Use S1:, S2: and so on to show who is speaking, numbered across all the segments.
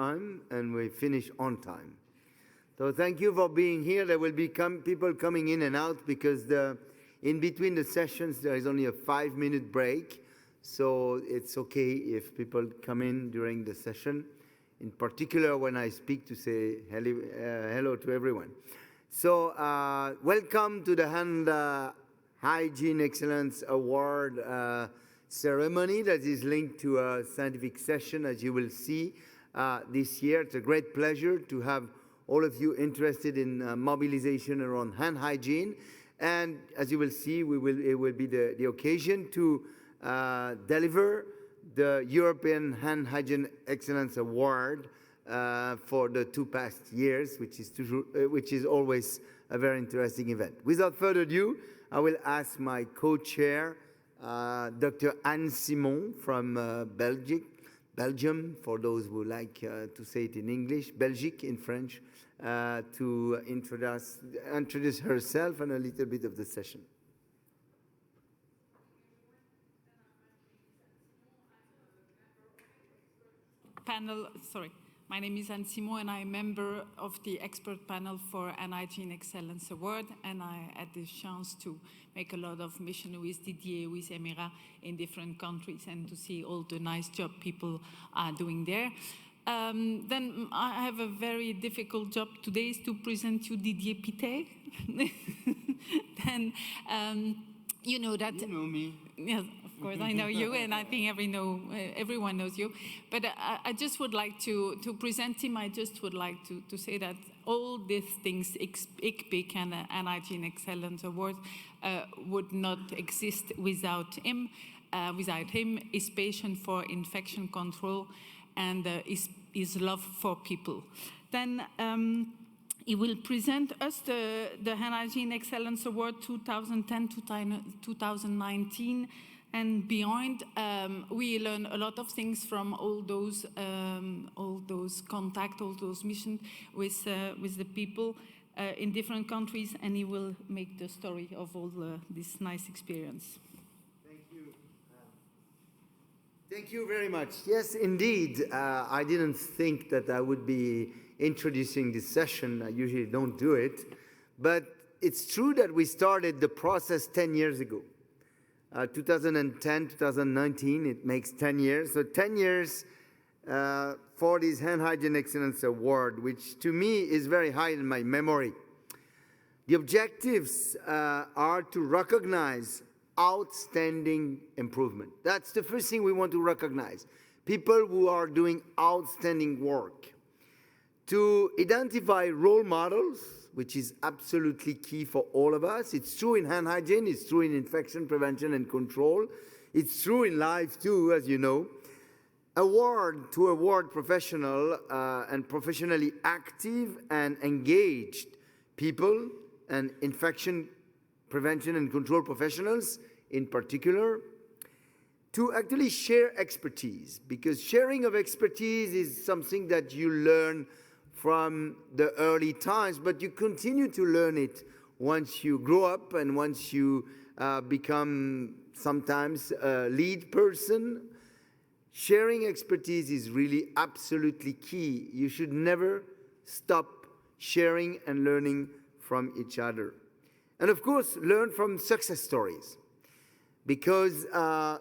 S1: time and we finish on time. So thank you for being here. There will be people coming in and out because in between the sessions there is only a 5-minute break. So it's okay if people come in during the session, in particular when I speak, to say hello to everyone. So welcome to the Hand Hygiene Excellence Award ceremony that is linked to a scientific session, as you will see this year. It's a great pleasure to have all of you interested in mobilization around hand hygiene. And as you will see, it will be the occasion to deliver the European Hand Hygiene Excellence Award for the 2 past years, which is always a very interesting event. Without further ado, I will ask my co-chair, Dr. Anne Simon from Belgium, for those who like to say it in English, Belgique in French, to introduce herself and a little bit of the session.
S2: My name is Anne Simon, and I'm a member of the expert panel for Hand Hygiene Excellence Award, and I had the chance to make a lot of mission with Didier, with Emira in different countries, and to see all the nice job people are doing there. Then I have a very difficult job today, is to present you Didier Pité. Then you know that.
S1: You know me.
S2: Yes, of course, I know you, and I think everyone knows you. But I just would like to present him. I just would like to say that all these things, ICPIC and Hand Hygiene Excellence Award, would not exist without him. His passion for infection control and his love for people. Then he will present us the Hand Hygiene Excellence Award 2010-2019 and beyond. We learn a lot of things from all those contacts, all those missions with the people in different countries, and he will make the story of all this nice experience.
S1: Thank you very much. Yes, indeed. I didn't think that I would be introducing this session. I usually don't do it. But it's true that we started the process 10 years ago. 2010, 2019, it makes 10 years. So 10 years for this Hand Hygiene Excellence Award, which to me is very high in my memory. The objectives are to recognize outstanding improvement. That's the first thing we want to recognize. People who are doing outstanding work. To identify role models, which is absolutely key for all of us. It's true in hand hygiene, it's true in infection prevention and control. It's true in life too, as you know. To award professional and professionally active and engaged people and infection prevention and control professionals in particular, to actually share expertise, because sharing of expertise is something that you learn from the early times, but you continue to learn it once you grow up and once you become sometimes a lead person. Sharing expertise is really absolutely key. You should never stop sharing and learning from each other. And of course, learn from success stories, because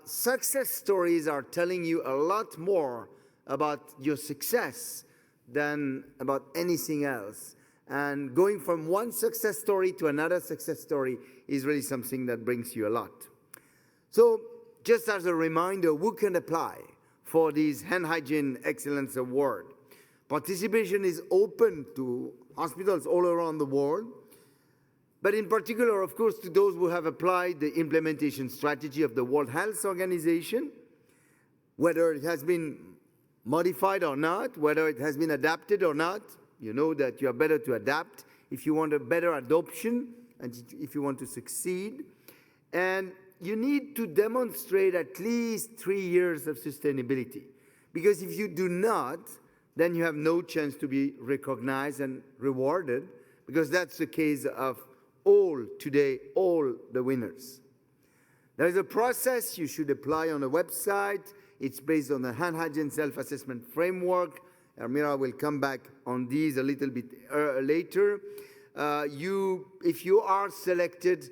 S1: success stories are telling you a lot more about your success than about anything else. And going from one success story to another success story is really something that brings you a lot. So just as a reminder, who can apply for this Hand Hygiene Excellence Award? Participation is open to hospitals all around the world, but in particular, of course, to those who have applied the implementation strategy of the World Health Organization, whether it has been modified or not, whether it has been adapted or not. You know that you are better to adapt if you want a better adoption and if you want to succeed. And you need to demonstrate at least 3 years of sustainability. Because if you do not, then you have no chance to be recognized and rewarded, because that's the case of all the winners. There is a process you should apply on the website. It's based on the hand hygiene self-assessment framework, Ermira will come back on these a little bit later. If you are selected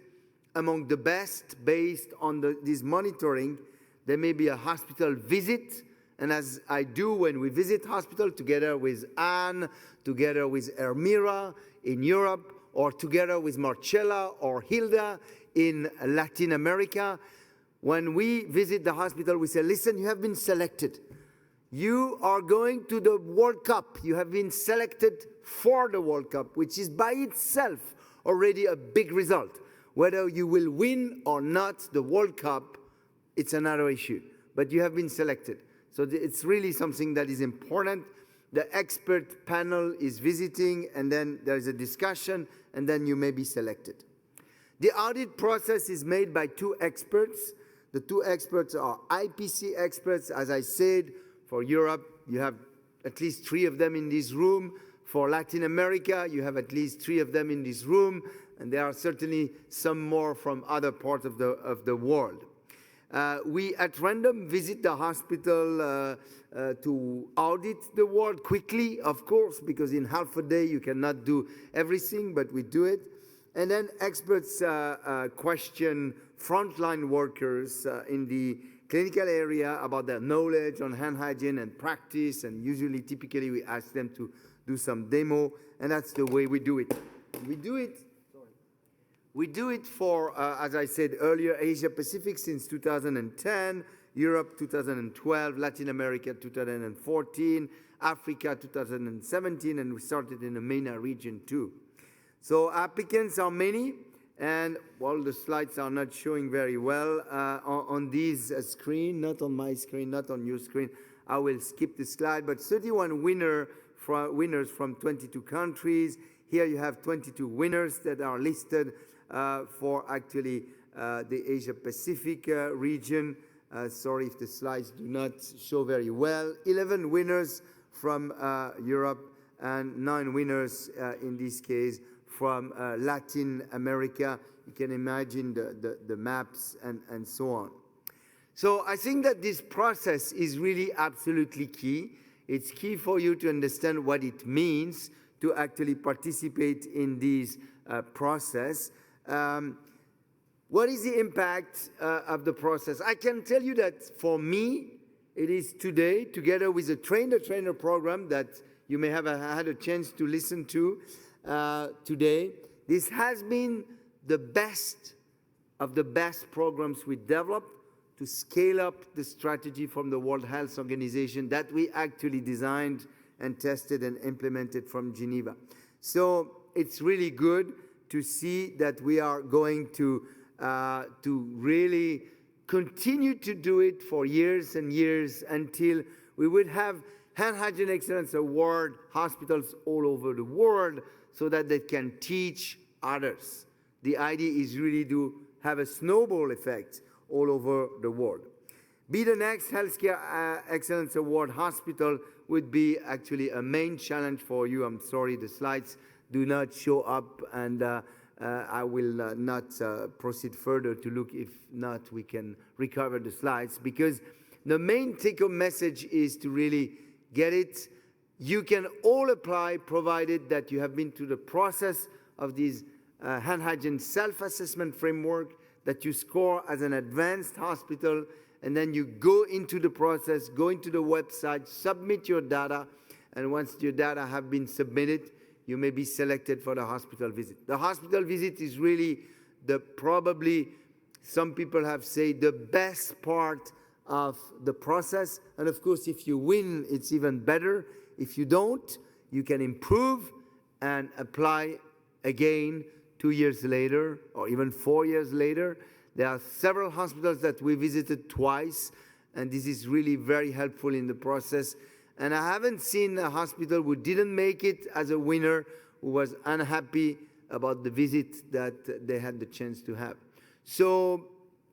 S1: among the best based on this monitoring, there may be a hospital visit. And as I do when we visit hospital together with Anne, together with Ermira in Europe, or together with Marcella or Hilda in Latin America, when we visit the hospital, we say, listen, you have been selected. You are going to the World Cup. You have been selected for the World Cup, which is by itself already a big result. Whether you will win or not the World Cup, it's another issue. But you have been selected. So it's really something that is important. The expert panel is visiting, and then there's a discussion, and then you may be selected. The audit process is made by 2 experts. The 2 experts are IPC experts. As I said, for Europe, you have at least 3 of them in this room. For Latin America, you have at least 3 of them in this room, and there are certainly some more from other parts of the world. We, at random, visit the hospital to audit the ward quickly, of course, because in half a day you cannot do everything, but we do it. And then experts question frontline workers in the clinical area about their knowledge on hand hygiene and practice, and usually, typically, we ask them to do some demo, and that's the way we do it. We do it for, as I said earlier, Asia Pacific since 2010, Europe 2012, Latin America 2014, Africa 2017, and we started in the MENA region too. So applicants are many, and well, the slides are not showing very well on this screen, not on my screen, not on your screen. I will skip the slide, but 31 winners from 22 countries. Here you have 22 winners that are listed for actually the Asia Pacific region. Sorry if the slides do not show very well. 11 winners from Europe and 9 winners in this case from Latin America. You can imagine the maps and so on. So I think that this process is really absolutely key. It's key for you to understand what it means to actually participate in this process. What is the impact of the process? I can tell you that for me, it is today, together with the train-the-trainer program that you may have had a chance to listen to today, this has been the best of the best programs we developed to scale up the strategy from the World Health Organization that we actually designed and tested and implemented from Geneva. So it's really good to see that we are going to really continue to do it for years and years until we would have Hand Hygiene Excellence Award hospitals all over the world so that they can teach others. The idea is really to have a snowball effect all over the world. Be the next Healthcare Excellence Award hospital would be actually a main challenge for you. I'm sorry, the slides do not show up, and I will not proceed further to look. If not, we can recover the slides, because the main take-home message is to really get it. You can all apply, provided that you have been through the process of this hand hygiene self-assessment framework, that you score as an advanced hospital, and then you go into the process, go into the website, submit your data, and once your data have been submitted, you may be selected for the hospital visit. The hospital visit is really probably, some people have said, the best part of the process. And of course, if you win, it's even better. If you don't, you can improve and apply again 2 years later, or even 4 years later. There are several hospitals that we visited twice, and this is really very helpful in the process. And I haven't seen a hospital who didn't make it as a winner, who was unhappy about the visit that they had the chance to have. So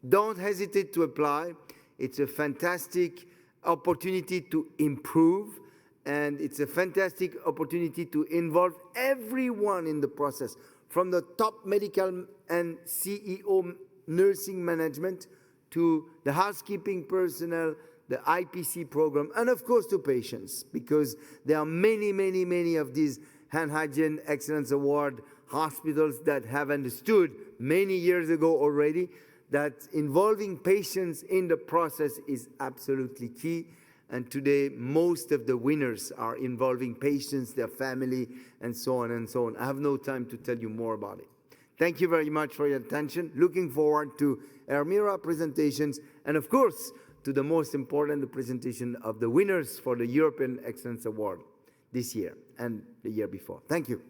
S1: don't hesitate to apply. It's a fantastic opportunity to improve, and it's a fantastic opportunity to involve everyone in the process, from the top medical and CEO nursing management to the housekeeping personnel, the IPC program, and of course to patients, because there are many, many, many of these Hand Hygiene Excellence Award hospitals that have understood many years ago already that involving patients in the process is absolutely key. And today, most of the winners are involving patients, their family, and so on and so on. I have no time to tell you more about it. Thank you very much for your attention. Looking forward to Ermira presentations, and of course, to the most important, the presentation of the winners for the European Excellence Award this year and the year before. Thank you.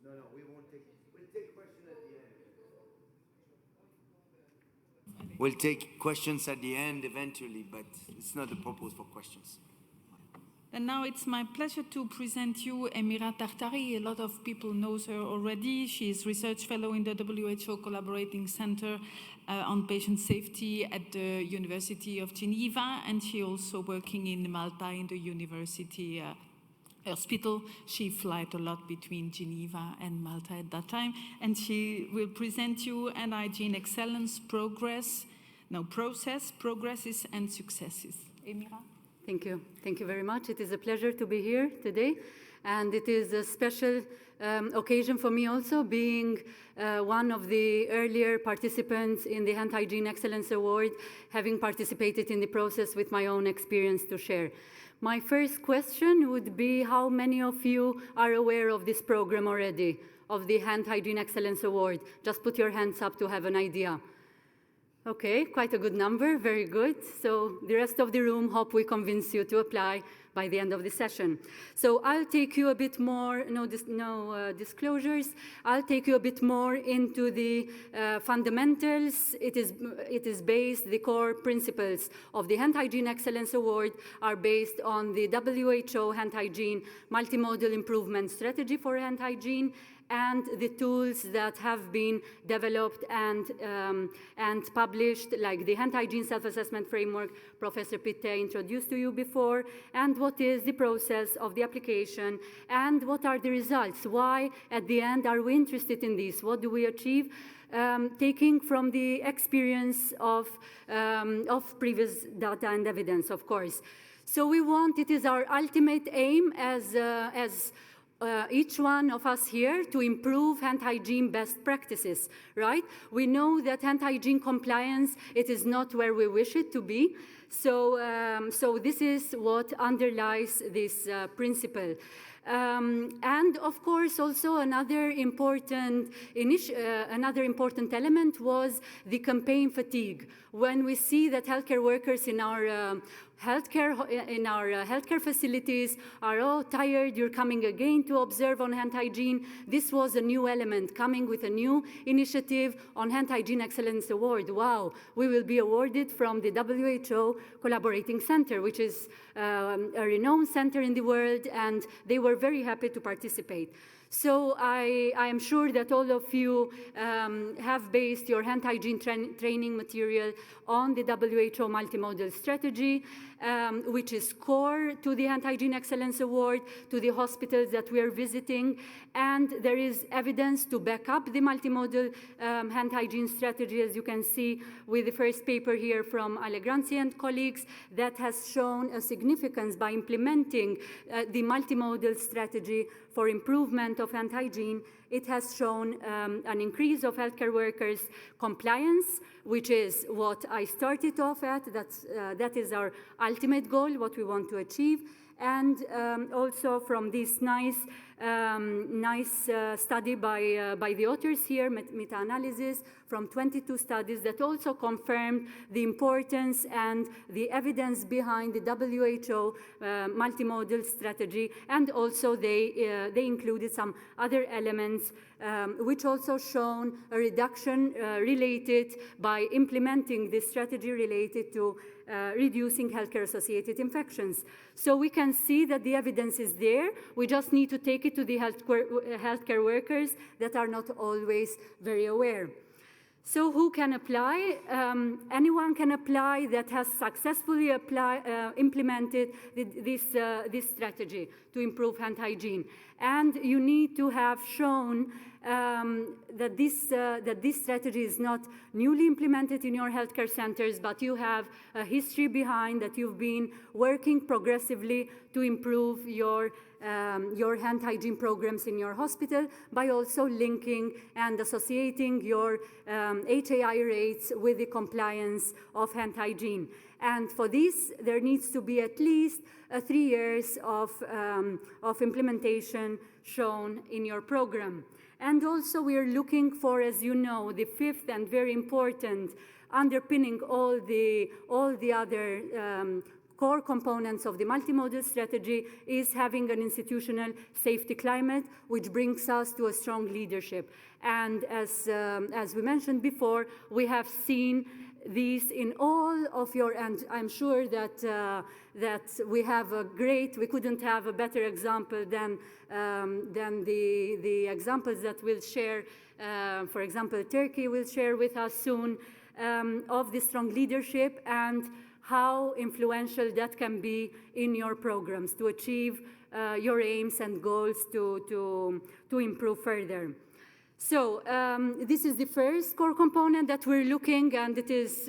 S1: No, we won't take. We'll take questions at the end. We'll take questions at the end eventually, but it's not the purpose for questions.
S2: And now it's my pleasure to present you Emira Tartari. A lot of people know her already. She is research fellow in the WHO Collaborating Center on Patient Safety at the University of Geneva, and she also working in Malta in the university hospital. She flied a lot between Geneva and Malta at that time, and she will present you an hygiene excellence process, progresses and successes. Emira?
S3: Thank you. Thank you very much. It is a pleasure to be here today. And it is a special occasion for me also, being one of the earlier participants in the Hand Hygiene Excellence Award, having participated in the process with my own experience to share. My first question would be, how many of you are aware of this program already, of the Hand Hygiene Excellence Award? Just put your hands up to have an idea. Okay, quite a good number, very good. So the rest of the room, hope we convince you to apply by the end of the session. So I'll take you a bit more, no disclosures, I'll take you a bit more into the fundamentals. It is based, the core principles of the Hand Hygiene Excellence Award are based on the WHO Hand Hygiene Multimodal Improvement Strategy for Hand Hygiene, and the tools that have been developed and published, like the Hand Hygiene Self-Assessment Framework Professor Pitte introduced to you before, and what is the process of the application, and what are the results. Why, at the end, are we interested in this? What do we achieve? Taking from the experience of previous data and evidence, of course. So we want, it is our ultimate aim as each one of us here to improve hand hygiene best practices, right? We know that hand hygiene compliance, it is not where we wish it to be. So this is what underlies this principle. And of course, also another important element was the campaign fatigue. When we see that healthcare workers in our healthcare facilities are all tired, you're coming again to observe on hand hygiene. This was a new element, coming with a new initiative on Hand Hygiene Excellence Award. Wow, we will be awarded from the WHO Collaborating Center, which is a renowned center in the world, and they were very happy to participate. So I am sure that all of you have based your hand hygiene training material on the WHO multimodal strategy, which is core to the Hand Hygiene Excellence Award, to the hospitals that we are visiting. And there is evidence to back up the multimodal hand hygiene strategy, as you can see with the first paper here from Allegranzi and colleagues, that has shown a significance by implementing the multimodal strategy for improvement of hand hygiene. It has shown an increase of healthcare workers' compliance, which is what I started off at. That is our ultimate goal, what we want to achieve. And also from this nice study by the authors here, meta-analysis from 22 studies that also confirmed the importance and the evidence behind the WHO multimodal strategy, and also they included some other elements which also shown a reduction related by implementing this strategy related to reducing healthcare-associated infections. So we can see that the evidence is there. We just need to take it to the healthcare workers that are not always very aware. So who can apply? Anyone can apply that has successfully implemented this strategy to improve hand hygiene. And you need to have shown that this strategy is not newly implemented in your healthcare centers, but you have a history behind that you've been working progressively to improve your hand hygiene programs in your hospital by also linking and associating your HAI rates with the compliance of hand hygiene. And for this, there needs to be at least 3 years of implementation shown in your program. And also we are looking for, as you know, the fifth and very important, underpinning all the other core components of the multimodal strategy is having an institutional safety climate, which brings us to a strong leadership. And as we mentioned before, we have seen these in all of your, and I'm sure that we have we couldn't have a better example than the examples that we'll share. For example, Turkey will share with us soon of the strong leadership and how influential that can be in your programs to achieve your aims and goals to improve further. So this is the first core component that we're looking, and it is,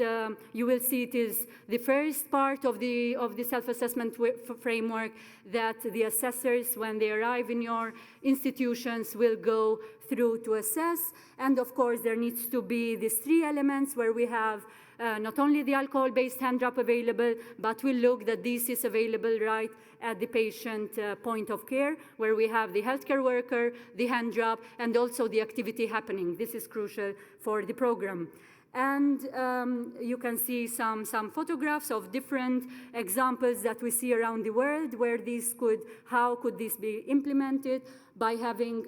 S3: you will see it is the first part of the self-assessment framework that the assessors, when they arrive in your institutions, will go through to assess. And of course, there needs to be these 3 elements where we have not only the alcohol-based hand drop available, but we look that this is available right at the patient point of care, where we have the healthcare worker, the hand drop, and also the activity happening. This is crucial for the program. And you can see some photographs of different examples that we see around the world where how could this be implemented by having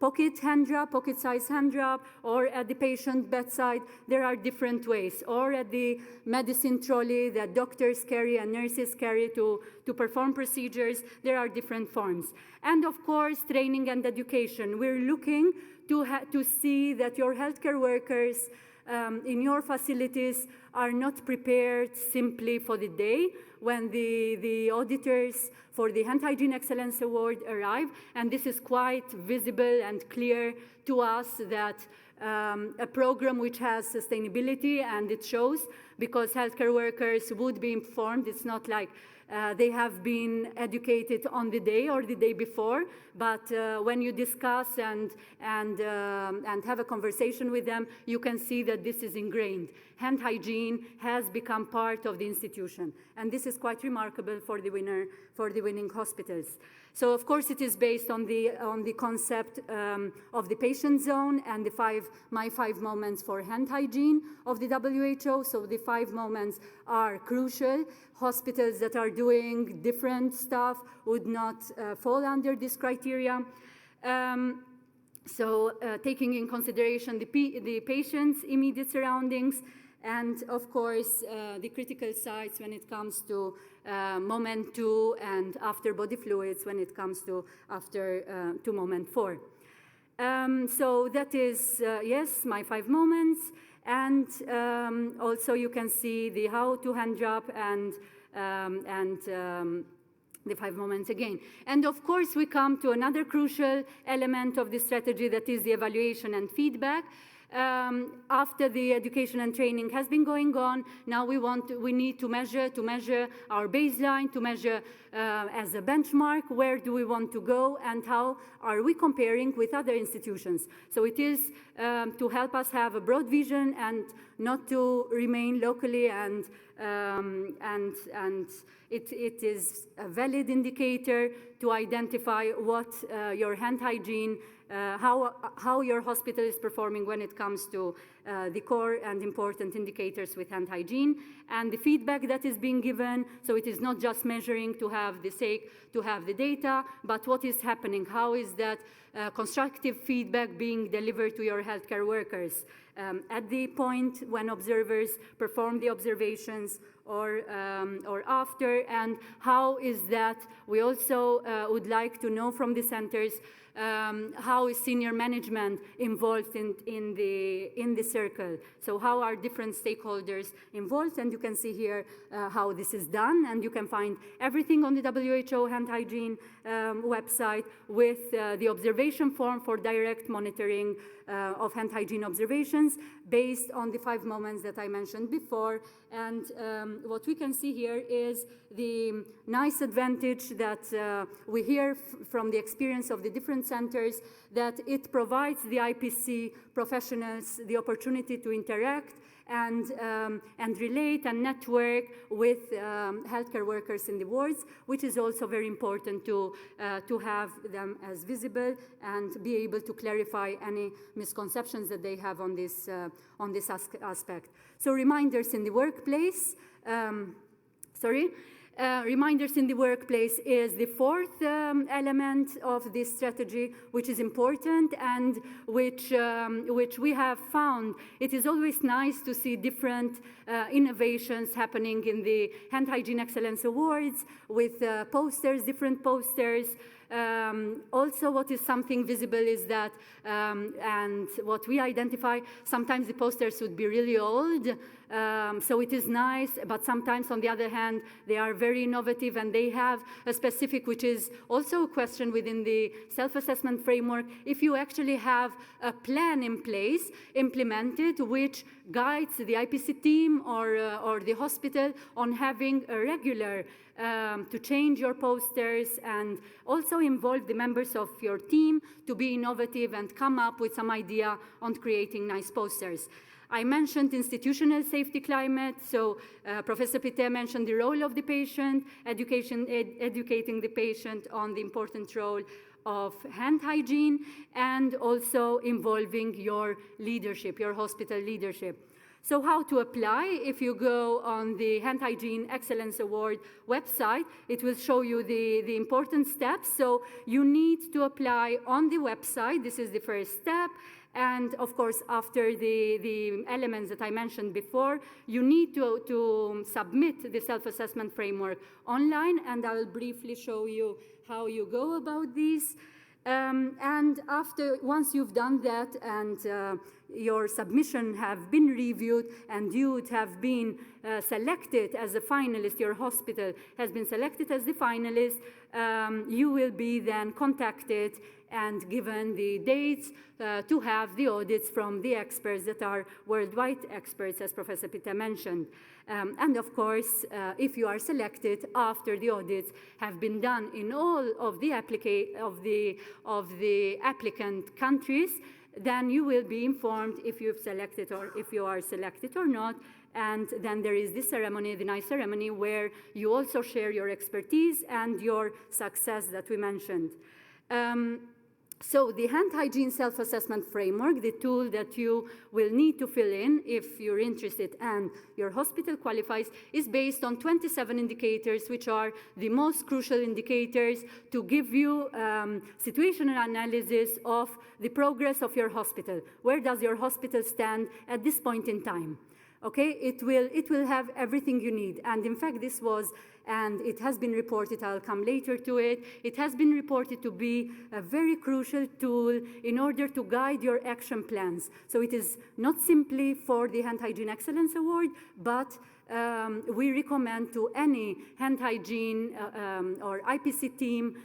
S3: pocket-size hand drop, or at the patient bedside. There are different ways, or at the medicine trolley that doctors carry and nurses carry to perform procedures. There are different forms. And of course, training and education. We're looking to see that your healthcare workers in your facilities are not prepared simply for the day when the auditors for the Hand Hygiene Excellence Award arrive. And this is quite visible and clear to us that a program which has sustainability, and it shows, because healthcare workers would be informed. It's not like they have been educated on the day or the day before, but when you discuss and have a conversation with them, you can see that this is ingrained. Hand hygiene has become part of the institution, and this is quite remarkable for the winning hospitals. So of course it is based on the concept of the patient zone and the my 5 moments for hand hygiene of the WHO. So the 5 moments are crucial. Hospitals that are doing different stuff would not fall under this criteria. Taking in consideration the patient's immediate surroundings, and of course the critical sites when it comes to moment 2 and after body fluids when it comes to to moment 4. So that is, yes, my 5 moments. And also you can see the how to hand drop and the 5 moments again. And of course, we come to another crucial element of the strategy, that is the evaluation and feedback. After the education and training has been going on, now we need to measure our baseline, to measure as a benchmark, where do we want to go and how are we comparing with other institutions. So it is to help us have a broad vision and not to remain locally, and it is a valid indicator to identify what your hand hygiene, how your hospital is performing when it comes to the core and important indicators with hand hygiene, and the feedback that is being given. So it is not just measuring to have the sake to have the data, but what is happening, how is that constructive feedback being delivered to your healthcare workers at the point when observers perform the observations or after, and how is that? We also would like to know from the centers how is senior management involved in the circle? So how are different stakeholders involved? And you can see here how this is done, and you can find everything on the WHO Hand Hygiene website with the observation form for direct monitoring of hand hygiene observations based on the 5 moments that I mentioned before. And what we can see here is the nice advantage that we hear from the experience of the different centers, that it provides the IPC professionals the opportunity to interact and relate and network with healthcare workers in the wards, which is also very important to have them as visible and be able to clarify any misconceptions that they have on this aspect. So reminders in the workplace, reminders in the workplace is the 4th element of this strategy, which is important and which we have found. It is always nice to see different innovations happening in the Hand Hygiene Excellence Awards with posters, different posters. Also, what is something visible is that, and what we identify, sometimes the posters would be really old, so it is nice, but sometimes, on the other hand, they are very innovative and they have a specific, which is also a question within the self-assessment framework, if you actually have a plan in place, implemented, which guides the IPC team or the hospital on having a regular to change your posters, and also involve the members of your team to be innovative and come up with some idea on creating nice posters. I mentioned institutional safety climate, so Professor Pité mentioned the role of the patient, educating the patient on the important role of hand hygiene, and also involving your leadership, your hospital leadership. So how to apply? If you go on the Hand Hygiene Excellence Award website, it will show you the important steps. So you need to apply on the website. This is the first step. And of course, after the elements that I mentioned before, you need to submit the self-assessment framework online, and I will briefly show you how you go about these. And once you've done that and your submission have been reviewed and you would have been selected as a finalist, your hospital has been selected as the finalist, you will be then contacted and given the dates to have the audits from the experts that are worldwide experts, as Professor Pité mentioned. And of course, if you are selected after the audits have been done in all of the applicant countries, then you will be informed if you've selected or if you are selected or not. And then there is this ceremony, the nice ceremony, where you also share your expertise and your success that we mentioned. So the hand hygiene self-assessment framework, the tool that you will need to fill in if you're interested and your hospital qualifies, is based on 27 indicators, which are the most crucial indicators to give you situational analysis of the progress of your hospital. Where does your hospital stand at this point in time? Okay, it will have everything you need. And in fact, this was, and it has been reported, I'll come later to it, it has been reported to be a very crucial tool in order to guide your action plans. So it is not simply for the Hand Hygiene Excellence Award, but we recommend to any hand hygiene or IPC team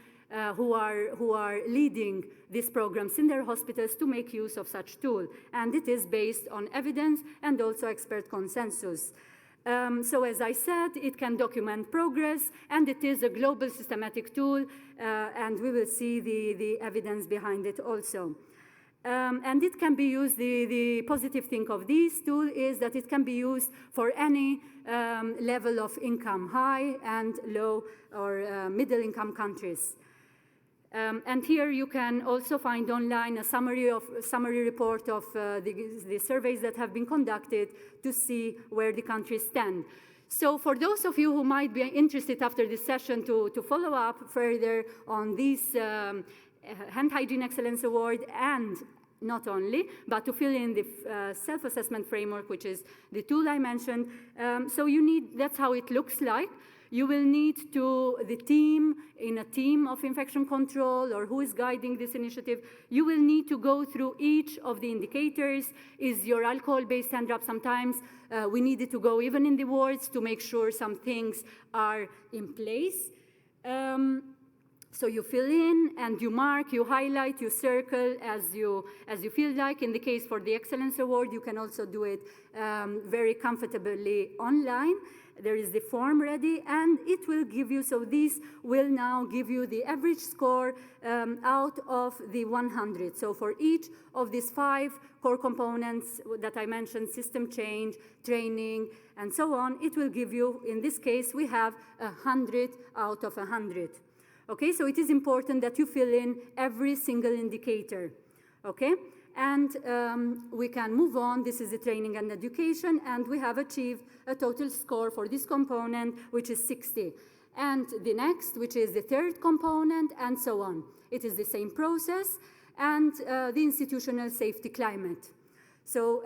S3: who are leading these programs in their hospitals to make use of such tool. And it is based on evidence and also expert consensus. So as I said, it can document progress, and it is a global systematic tool, and we will see the evidence behind it also. And it can be used, the positive thing of this tool is that it can be used for any level of income, high and low or middle income countries. And here you can also find online a summary report of the surveys that have been conducted to see where the countries stand. So for those of you who might be interested after this session to follow up further on this Hand Hygiene Excellence Award and not only, but to fill in the self-assessment framework, which is the tool I mentioned. So that's how it looks like. You will need the team, in a team of infection control or who is guiding this initiative, you will need to go through each of the indicators. Is your alcohol-based hand drop? Sometimes we needed to go even in the wards to make sure some things are in place. So you fill in and you mark, you highlight, you circle as you feel like. In the case for the Excellence Award, you can also do it very comfortably online. There is the form ready, and it will give you, so this will now give you the average score out of the 100. So for each of these 5 core components that I mentioned, system change, training, and so on, it will give you, in this case, we have 100 out of 100. Okay, so it is important that you fill in every single indicator. Okay, and we can move on. This is the training and education, and we have achieved a total score for this component, which is 60. And the next, which is the third component, and so on. It is the same process, and the institutional safety climate. So,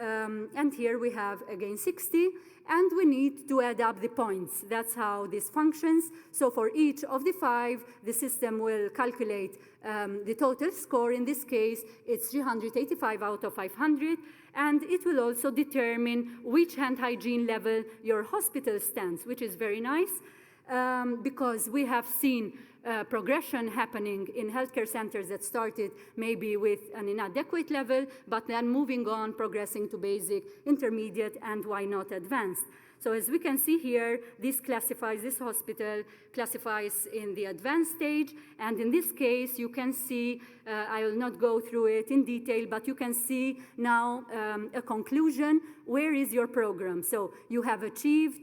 S3: and here we have, again, 60, and we need to add up the points. That's how this functions. So for each of the 5, the system will calculate the total score. In this case, it's 385 out of 500, and it will also determine which hand hygiene level your hospital stands, which is very nice, because we have seen progression happening in healthcare centers that started maybe with an inadequate level, but then moving on, progressing to basic, intermediate, and why not advanced. So as we can see here, this hospital classifies in the advanced stage, and in this case, you can see, I will not go through it in detail, but you can see now a conclusion. Where is your program? So you have achieved,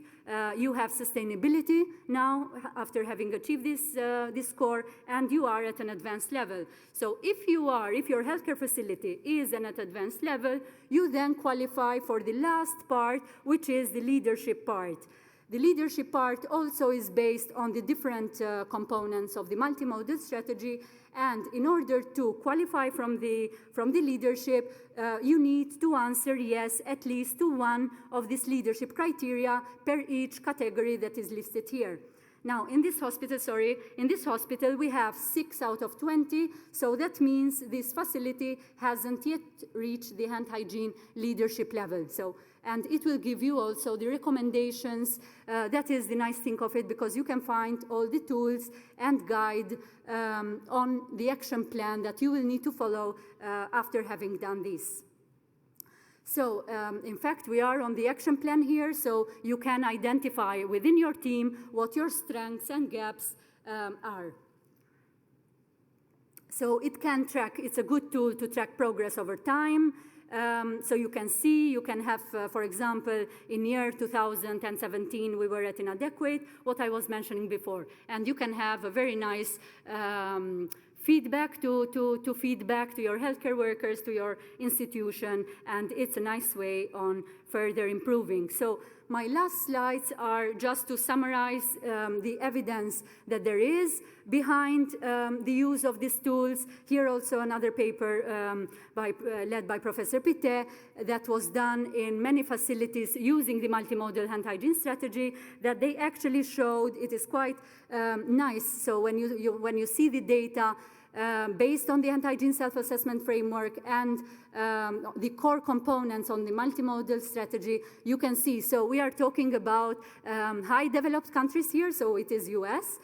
S3: you have sustainability now after having achieved this score, and you are at an advanced level. So if your healthcare facility is at an advanced level, you then qualify for the last part, which is the leadership part. The leadership part also is based on the different components of the multimodal strategy, and in order to qualify from the leadership, you need to answer yes at least to one of these leadership criteria per each category that is listed here. Now, in this hospital, we have 6 out of 20, so that means this facility hasn't yet reached the hand hygiene leadership level. So, and it will give you also the recommendations. That is the nice thing of it, because you can find all the tools and guide on the action plan that you will need to follow after having done this. So, in fact, we are on the action plan here, so you can identify within your team what your strengths and gaps are. So it can track, it's a good tool to track progress over time. So you can see, you can have, for example, in year 2017, we were at inadequate, what I was mentioning before. And you can have a very nice feedback to feedback to your healthcare workers, to your institution, and it's a nice way on further improving. So my last slides are just to summarize the evidence that there is behind the use of these tools. Here also another paper led by Professor Pittet that was done in many facilities using the multimodal hand hygiene strategy, that they actually showed it is quite nice. So when you see the data, based on the hand hygiene self-assessment framework and the core components on the multimodal strategy, you can see. So we are talking about high developed countries here, so it is US.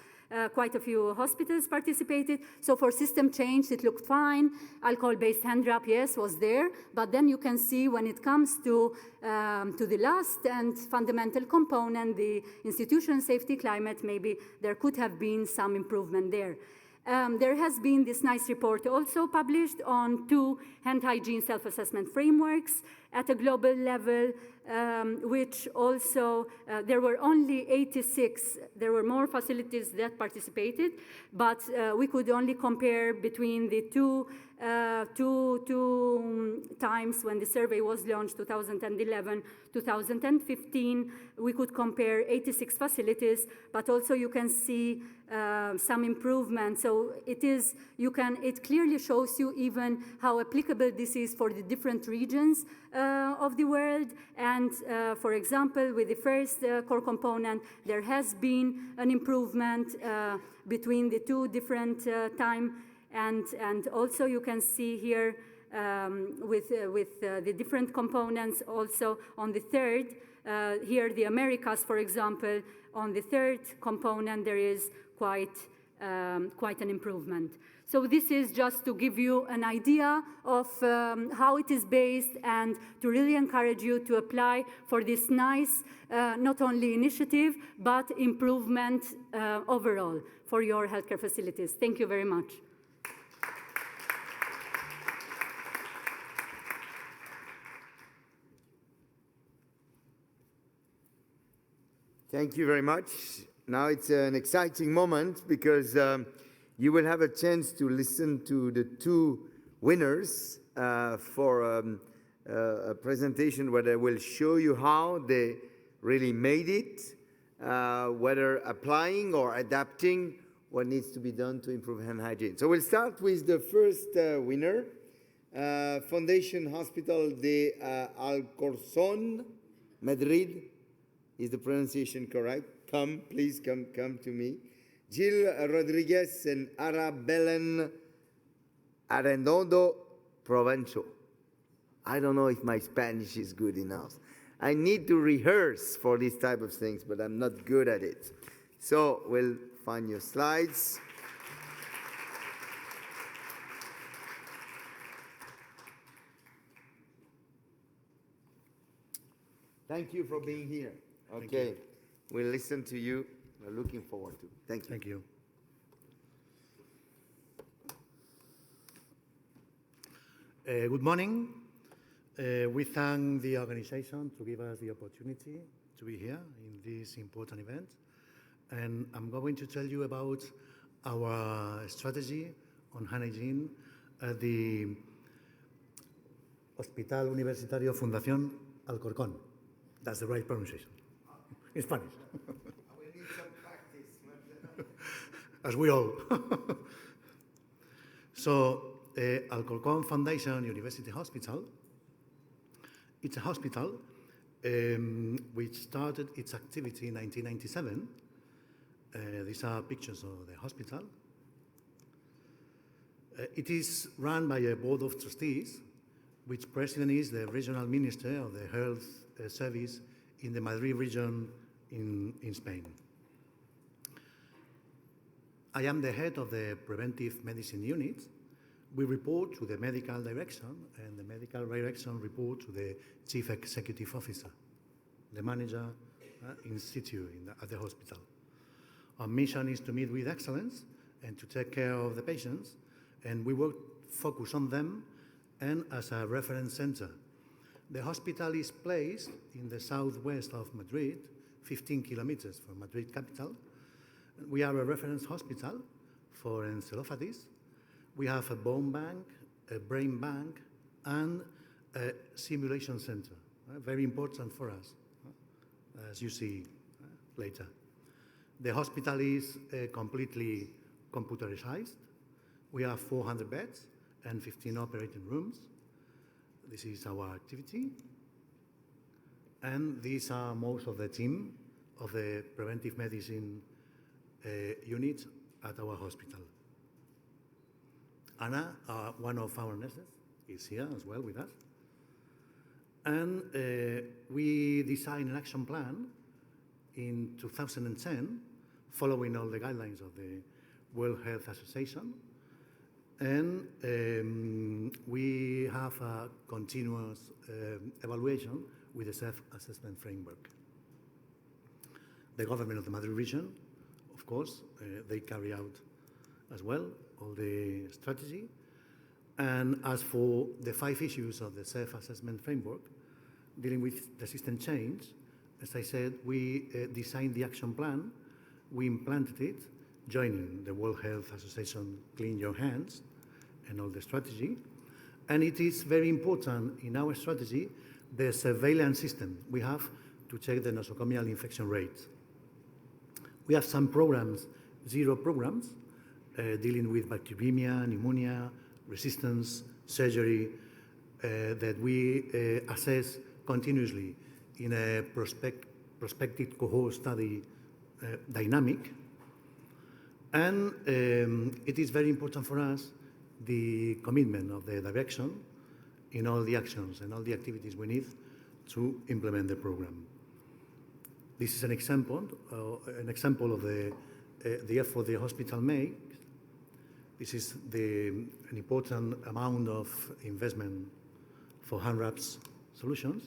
S3: Quite a few hospitals participated. So for system change, it looked fine. Alcohol-based hand drop, yes, was there. But then you can see when it comes to the last and fundamental component, the institutional safety climate, maybe there could have been some improvement there. There has been this nice report also published on 2 hand hygiene self-assessment frameworks at a global level, which also, there were only 86, there were more facilities that participated, but we could only compare between the two times when the survey was launched, 2011, 2015, we could compare 86 facilities, but also you can see some improvement. So it clearly shows you even how applicable this is for the different regions of the world. And for example, with the first core component, there has been an improvement between the two different time. And also you can see here with the different components also on the third, here the Americas, for example, on the third component there is quite an improvement. So this is just to give you an idea of how it is based and to really encourage you to apply for this nice, not only initiative, but improvement overall for your healthcare facilities. Thank you very much.
S1: Thank you very much. Now it's an exciting moment because you will have a chance to listen to the two winners for a presentation where they will show you how they really made it, whether applying or adapting what needs to be done to improve hand hygiene. So we'll start with the first winner, Foundation Hospital de Alcorcón, Madrid. Is the pronunciation correct? Please come to me. Jill Rodriguez and Ara Belen Arredondo Provencio. I don't know if my Spanish is good enough. I need to rehearse for these type of things, but I'm not good at it. So we'll find your slides. Thank you for being here. Okay, we'll listen to you. We're looking forward to it. Thank you.
S4: Thank you. Good morning. We thank the organization to give us the opportunity to be here in this important event. And I'm going to tell you about our strategy on hand hygiene at the Hospital Universitario Fundación Alcorcón. That's the right pronunciation. In Spanish.
S1: We need some practice.
S4: As we all. So, Alcorcón Foundation University Hospital, it's a hospital which started its activity in 1997. These are pictures of the hospital. It is run by a board of trustees, which president is the regional minister of the health service in the Madrid region in Spain. I am the head of the preventive medicine unit. We report to the medical direction, and the medical direction report to the chief executive officer, the manager in situ at the hospital. Our mission is to meet with excellence and to take care of the patients, and we work focus on them and as a reference center. The hospital is placed in the southwest of Madrid, 15 kilometers from Madrid capital. We are a reference hospital for encephalopathies. We have a bone bank, a brain bank, and a simulation center, very important for us, as you see later. The hospital is completely computerized. We have 400 beds and 15 operating rooms. This is our activity. And these are most of the team of the preventive medicine unit at our hospital. Anna, one of our nurses, is here as well with us. And we designed an action plan in 2010, following all the guidelines of the World Health Association. And we have a continuous evaluation with a self-assessment framework. The government of the Madrid region, of course, they carry out as well all the strategy. And as for the 5 issues of the self-assessment framework, dealing with the system change. As I said, we designed the action plan, we implanted it, joining the World Health Association Clean Your Hands and all the strategy. And it is very important in our strategy, the surveillance system we have to check the nosocomial infection rate. We have some programs, 0 programs, dealing with bacteremia, pneumonia, resistance, surgery, that we assess continuously in a prospective cohort study dynamic. And it is very important for us, the commitment of the direction in all the actions and all the activities we need to implement the program. This is an example of the effort the hospital makes. This is an important amount of investment for hand wraps solutions.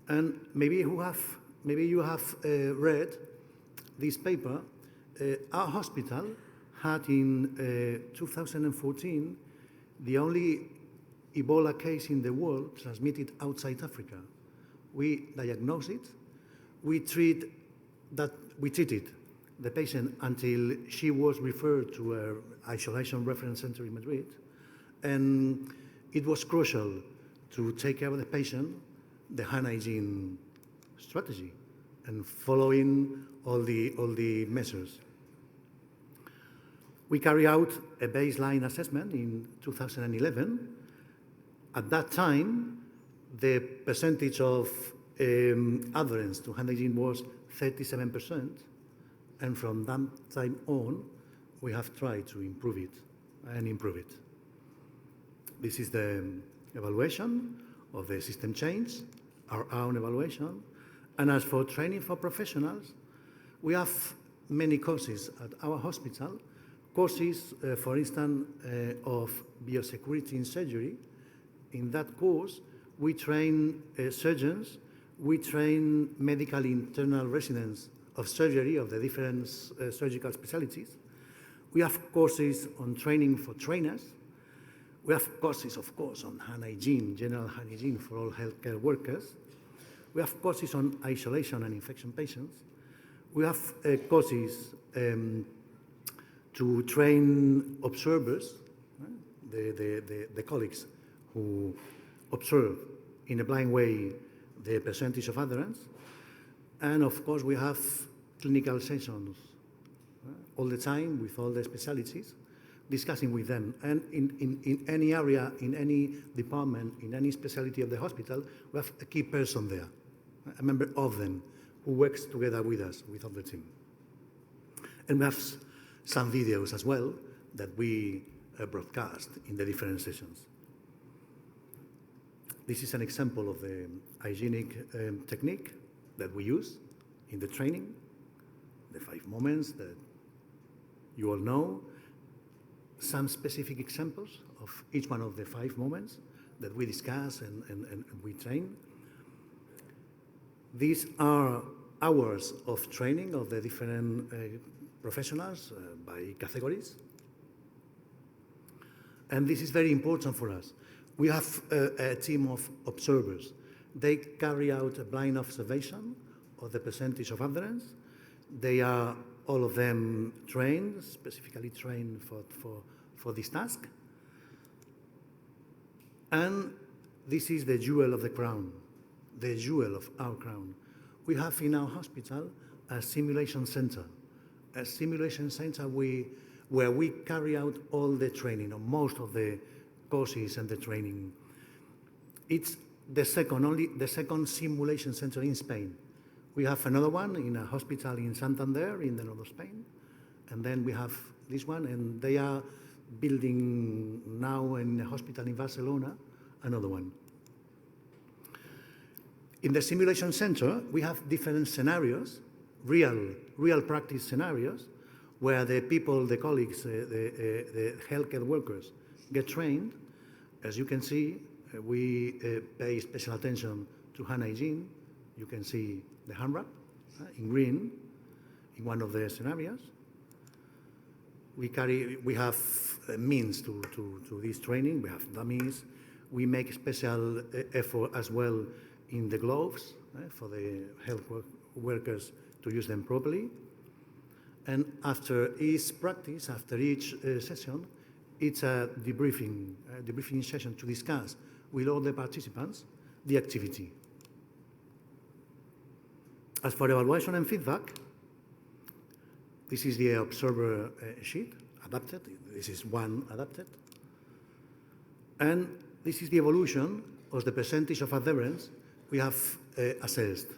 S4: And maybe you have read this paper. Our hospital had in 2014 the only Ebola case in the world transmitted outside Africa. We diagnosed it. We treated the patient until she was referred to an isolation reference center in Madrid. And it was crucial to take care of the patient, the hand hygiene strategy, and following all the measures. We carried out a baseline assessment in 2011. At that time, the percentage of adherence to hand hygiene was 37%. And from that time on, we have tried to improve it and improve it. This is the evaluation of the system change, our own evaluation. And as for training for professionals, we have many courses at our hospital. Courses, for instance, of biosecurity in surgery. In that course, we train surgeons, we train medical internal residents of surgery of the different surgical specialties. We have courses on training for trainers. We have courses, of course, on hand hygiene, general hand hygiene for all healthcare workers. We have courses on isolation and infection patients. We have courses to train observers, the colleagues who observe in a blind way the percentage of adherence. And of course, we have clinical sessions all the time with all the specialties, discussing with them. And in any area, in any department, in any specialty of the hospital, we have a key person there, a member of them, who works together with us, with all the team. And we have some videos as well that we broadcast in the different sessions. This is an example of the hygienic technique that we use in the training, the 5 moments that you all know, some specific examples of each one of the 5 moments that we discuss and we train. These are hours of training of the different professionals by categories. And this is very important for us. We have a team of observers. They carry out a blind observation of the percentage of adherence. They are all of them trained, specifically trained for this task. And this is the jewel of the crown, the jewel of our crown. We have in our hospital a simulation center where we carry out all the training, or most of the courses and the training. It's the second simulation center in Spain. We have another one in a hospital in Santander in the north of Spain. And then we have this one, and they are building now in a hospital in Barcelona, another one. In the simulation center, we have different scenarios, real practice scenarios, where the people, the colleagues, the healthcare workers get trained. As you can see, we pay special attention to hand hygiene. You can see the hand wrap in green in one of the scenarios. We have means to this training. We have dummies, We make special effort as well in the gloves for the health workers to use them properly. And after each practice, after each session, it's a debriefing session to discuss with all the participants the activity. As for evaluation and feedback, this is the observer sheet, adapted. This is one adapted. And this is the evolution of the percentage of adherence we have assessed.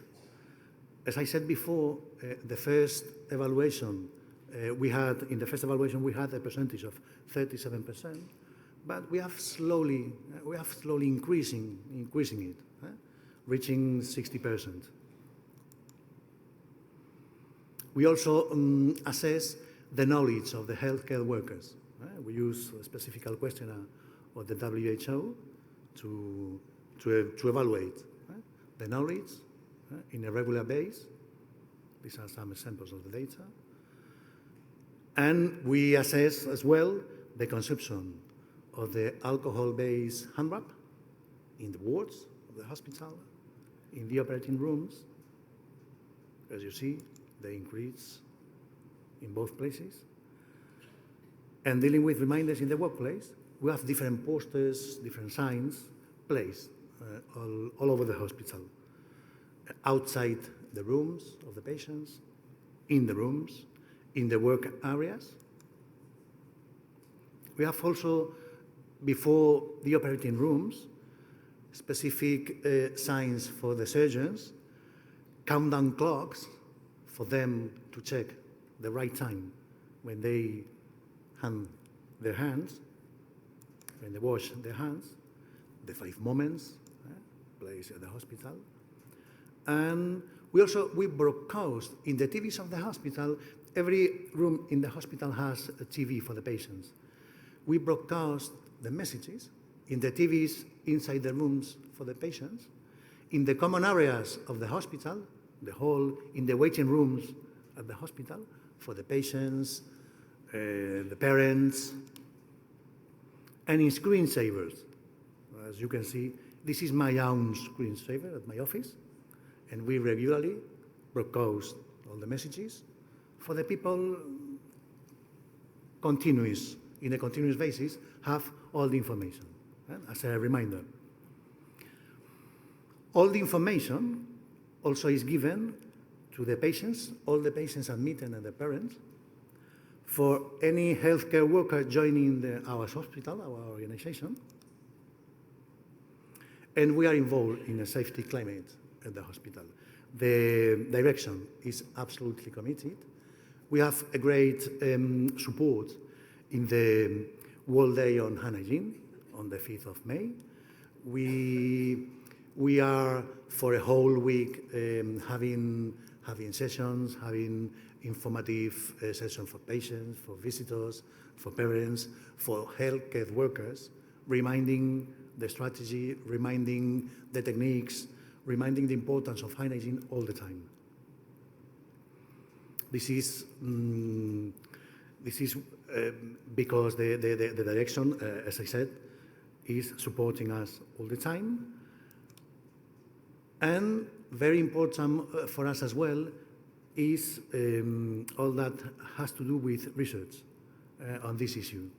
S4: As I said before, the first evaluation we had a percentage of 37%, but we have slowly increasing it, reaching 60%. We also assess the knowledge of the healthcare workers. We use a specific questionnaire of the WHO to evaluate the knowledge in a regular base. These are some examples of the data. And we assess as well the consumption of the alcohol-based hand rub in the wards of the hospital, in the operating rooms. As you see, they increase in both places. And dealing with reminders in the workplace, we have different posters, different signs placed all over the hospital, outside the rooms of the patients, in the rooms, in the work areas. We have also, before the operating rooms, specific signs for the surgeons, countdown clocks for them to check the right time when they hand their hands, when they wash their hands, the 5 moments placed at the hospital. And we broadcast in the TVs of the hospital. Every room in the hospital has a TV for the patients. We broadcast the messages in the TVs inside the rooms for the patients, in the common areas of the hospital, the hall, in the waiting rooms at the hospital for the patients, the parents, and in screensavers. As you can see, this is my own screensaver at my office, and we regularly broadcast all the messages for the people in a continuous basis, have all the information, as a reminder. All the information also is given to the patients, all the patients admitted and the parents, for any healthcare worker joining our hospital, our organization. And we are involved in a safety climate at the hospital. The direction is absolutely committed. We have a great support in the World Day on Hand Hygiene on the 5th of May. We are for a whole week having sessions, having informative sessions for patients, for visitors, for parents, for healthcare workers, reminding the strategy, reminding the techniques, reminding the importance of hand hygiene all the time. This is because the direction, as I said, is supporting us all the time. And very important for us as well is all that has to do with research on this issue.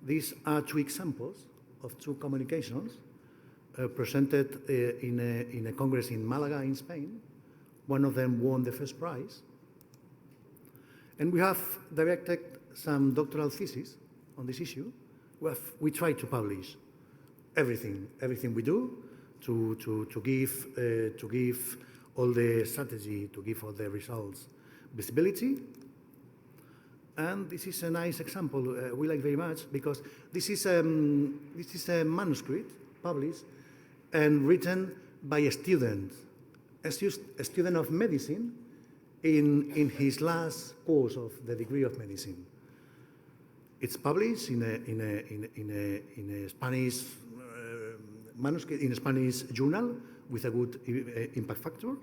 S4: These are 2 examples of 2 communications presented in a congress in Malaga in Spain. One of them won the first prize. And we have directed some doctoral theses on this issue. We try to publish everything we do to give all the strategy, to give all the results visibility. And this is a nice example we like very much, because this is a manuscript published and written by a student of medicine in his last course of the degree of medicine. It's published in a Spanish manuscript, in a Spanish journal with a good impact factor.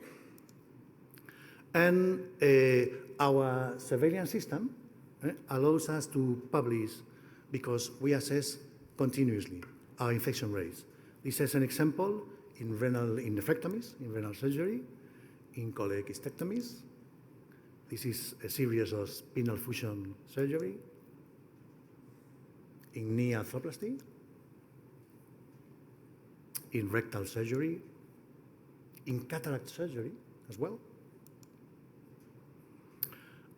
S4: And our surveillance system allows us to publish, because we assess continuously our infection rates. This is an example in nephrectomies, in renal surgery, in cholecystectomies. This is a series of spinal fusion surgery, in knee arthroplasty, in rectal surgery, in cataract surgery as well.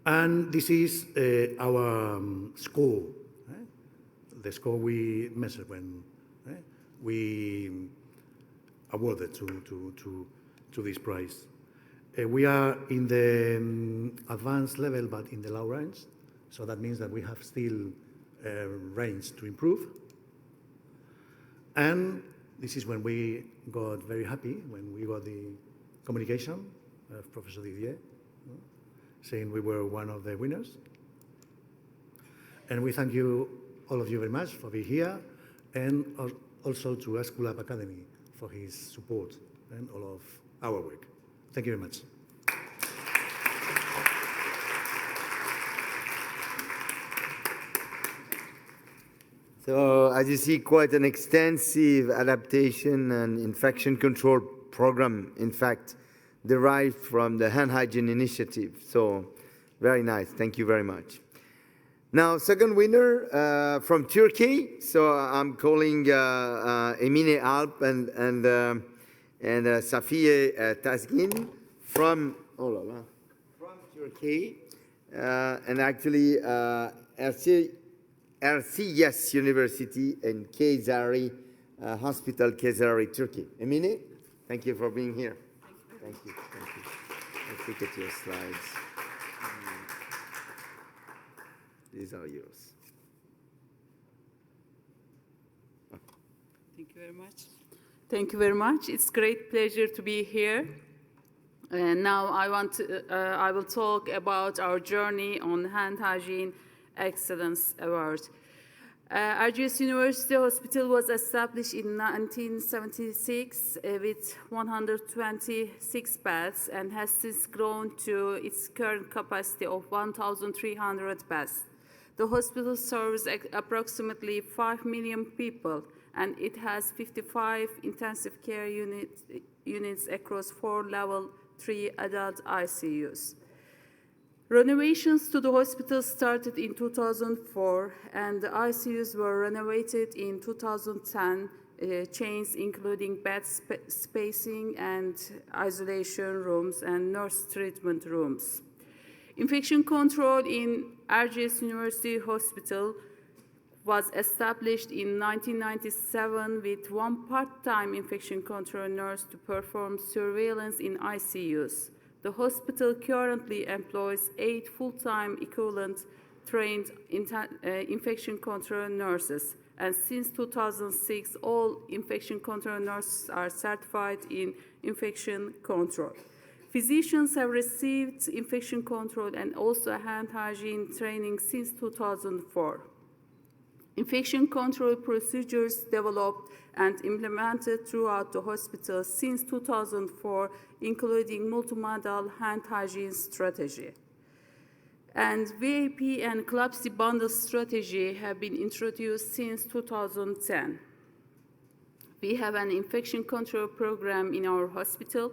S4: And this is our score, the score we measured when we awarded to this prize. We are in the advanced level, but in the low range. So that means that we have still range to improve. And this is when we got very happy, when we got the communication of Professor Didier, saying we were one of the winners. And we thank you, all of you, very much for being here, and also to Esculap Academy for his support and all of our work. Thank you very much.
S1: So as you see, quite an extensive adaptation and infection control program, in fact, derived from the hand hygiene initiative. So very nice. Thank you very much. Now, second winner from Turkey. So I'm calling Emine Alp and Safiye Tazgin from from Turkey, and actually Erciyes University and Kayseri Hospital, Kayseri, Turkey. Emine, thank you for being here. Thank you. Thank you. Let's look at your slides. These are yours.
S5: Thank you very much. Thank you very much. It's great pleasure to be here. And now I will talk about our journey on Hand Hygiene Excellence Award. RGS University Hospital was established in 1976 with 126 beds and has since grown to its current capacity of 1,300 beds. The hospital serves approximately 5 million people, and it has 55 intensive care units across 4 level 3 adult ICUs. Renovations to the hospital started in 2004, and the ICUs were renovated in 2010, changes including bed spacing and isolation rooms and nurse treatment rooms. Infection control in RGS University Hospital was established in 1997 with 1 part-time infection control nurse to perform surveillance in ICUs. The hospital currently employs 8 full-time equivalent trained infection control nurses, and since 2006, all infection control nurses are certified in infection control. Physicians have received infection control and also hand hygiene training since 2004. Infection control procedures developed and implemented throughout the hospital since 2004, including multimodal hand hygiene strategy. And VIP and CLAPSI bundle strategy have been introduced since 2010. We have an infection control program in our hospital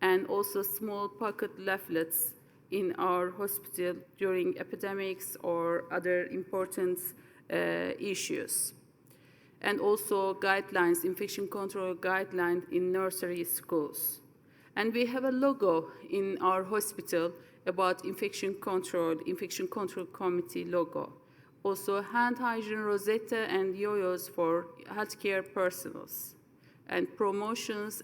S5: and also small pocket leaflets in our hospital during epidemics or other important issues. And also guidelines, infection control guidelines in nursery schools. And we have a logo in our hospital about infection control committee logo. Also hand hygiene rosetta and yo-yos for healthcare personnel. And promotions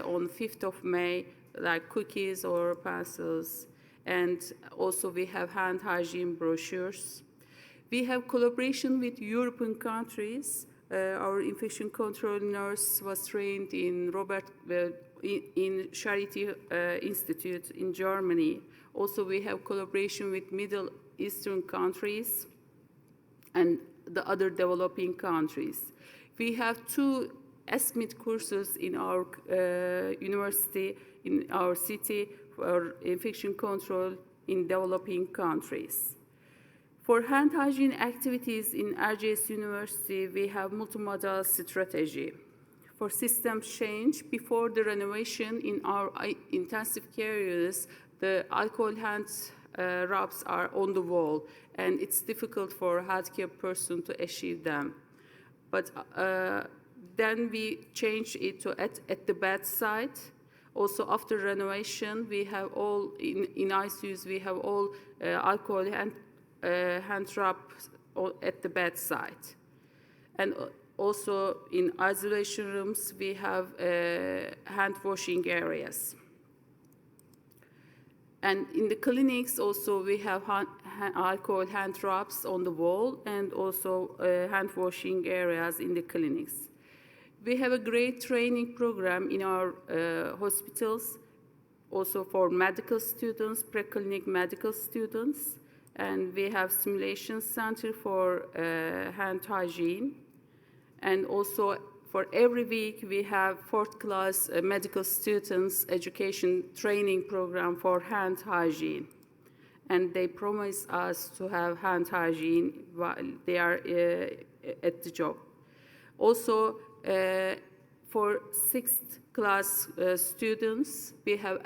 S5: on 5th of May, like cookies or pencils. And also we have hand hygiene brochures. We have collaboration with European countries. Our infection control nurse was trained in in Charité Institute in Germany. Also, we have collaboration with Middle Eastern countries and the other developing countries. We have 2 SMIT courses in our university, in our city, for infection control in developing countries. For hand hygiene activities in RGS University, we have multimodal strategy. for system change. Before the renovation in our intensive care units, the alcohol hand rubs are on the wall, and it's difficult for a healthcare person to achieve them. But then we changed it to at the bedside. Also, after renovation, we have all, in ICUs, we have all alcohol hand rubs at the bedside. And also in isolation rooms, we have hand washing areas. And in the clinics also, we have alcohol hand rubs on the wall and also hand washing areas in the clinics. We have a great training program in our hospitals, also for medical students, preclinical medical students. And we have simulation center for hand hygiene. And also for every week, we have fourth class medical students education training program for hand hygiene. And they promise us to have hand hygiene while they are at the job. Also, for sixth class students, we have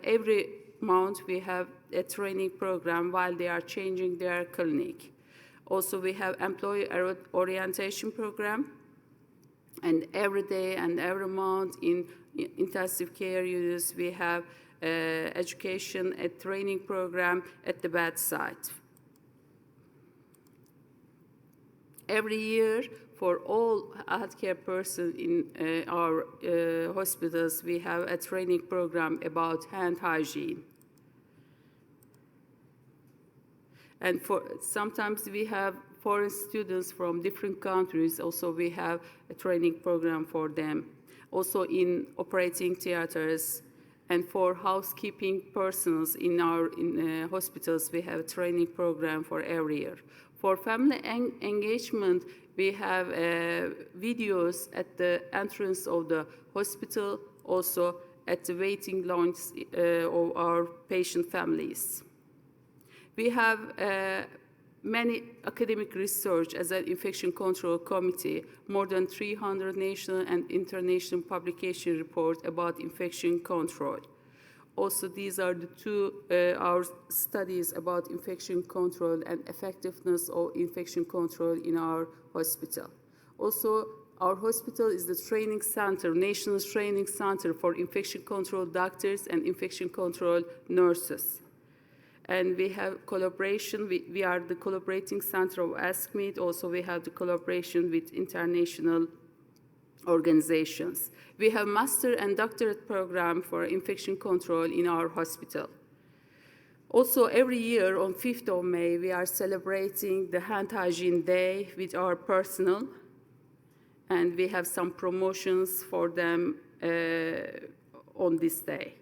S5: every month we have a training program while they are changing their clinic. Also, we have employee orientation program, and every day and every month in intensive care units, we have education, a training program at the bedside. Every year, for all healthcare persons in our hospitals, we have a training program about hand hygiene. And sometimes we have foreign students from different countries. Also, we have a training program for them. Also, in operating theaters and for housekeeping persons in our hospitals, we have a training program for every year. For family engagement, we have videos at the entrance of the hospital, also at the waiting lounge of our patient families. We have many academic research as an infection control committee, more than 300 national and international publication reports about infection control. Also, these are the our studies about infection control and effectiveness of infection control in our hospital. Also, our hospital is the training center, national training center for infection control doctors and infection control nurses. And we have collaboration, we are the collaborating center of ICPIC. Also, we have the collaboration with international organizations. We have master and doctorate program for infection control in our hospital. Also, every year on 5th of May, we are celebrating the Hand Hygiene Day with our personnel, and we have some promotions for them on this day.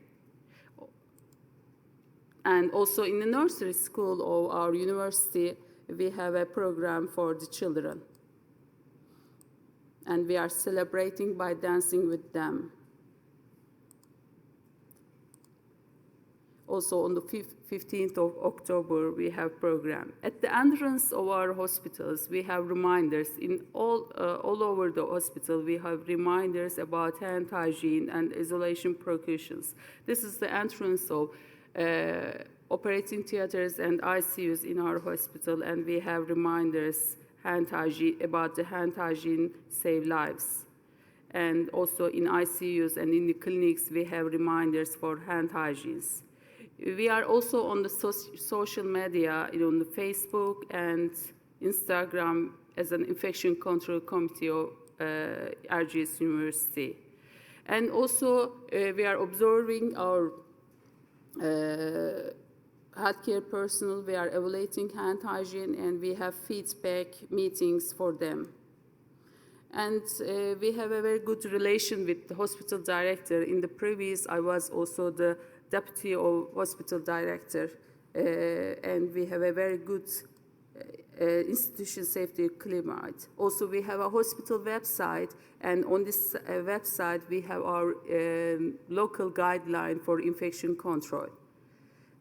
S5: And also in the nursery school of our university, we have a program for the children. And we are celebrating by dancing with them. Also on the 15th of October, we have program. At the entrance of our hospitals, we have reminders. In all over the hospital, we have reminders about hand hygiene and isolation precautions. This is the entrance of operating theaters and ICUs in our hospital, and we have reminders about the hand hygiene save lives. And also in ICUs and in the clinics, we have reminders for hand hygiene. We are also on the social media, on the Facebook and Instagram as an infection control committee of RGS University. And also we are observing our healthcare personnel, we are evaluating hand hygiene, and we have feedback meetings for them. And we have a very good relation with the hospital director. In the previous, I was also the deputy of hospital director, and we have a very good institution safety climate. Also, we have a hospital website, and on this website, we have our local guideline for infection control.